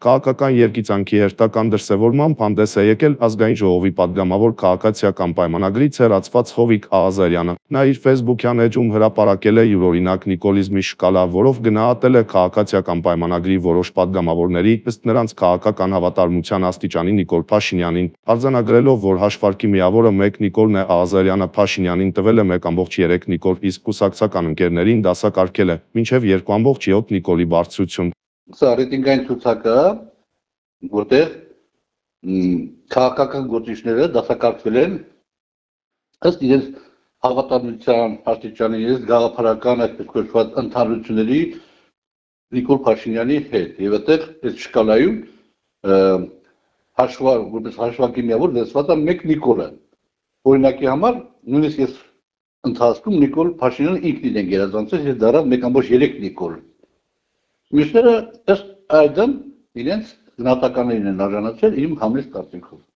Քաղաքական երգիծանքի հերթական դրսևորմամբ հանդես է եկել ազգային ժողովի պատգամավոր քաղաքացիական պայմանագրից հեռացված Հովիկ Աղազարյանը։ Նա իր ֆեյսբուքյան էջում հրապարակել է յուրօրինակ նիկոլիզմի շկալա, որով գնահատել է քաղաքացիական պայմանագրի որոշ պատգամավորների, ըստ նրանց քաղաքական հավատարմության աստիճանի Նիկոլ Փաշինյանին, արձանագրելով, որ հաշվարկի միավորը 1 Նիկոլն է, Աղազարյանը Փաշինյանին տվել է 1,3 Նիկոլ, իսկ կուսակցական ընկերներին դասակարգել է մինչև 2,7 Նիկոլի բարձրություն։ Սա ռեյտինգային ցուցակ է, որտեղ քաղաքական գործիչները դասակարգվել են ըստ իրենց հավատարմության աստիճանի, ըստ գաղափարական այդպես կոչված ընդհանրությունների Նիկոլ Փաշինյանի հետ, եւ այդտեղ այս շկալայում որպես հաշվարկի միավոր դրված է 1 Նիկոլը։ Օրինակի համար նույնիսկ ես ընթացքում Նիկոլ Փաշինյանը ինքնին են գերազանցել, եւ դառավ 1,3 Նիկոլ։ Մյուսները ըստ այդմ իրենց գնահատականներին են արժանացել իմ համեստ կարծիքով։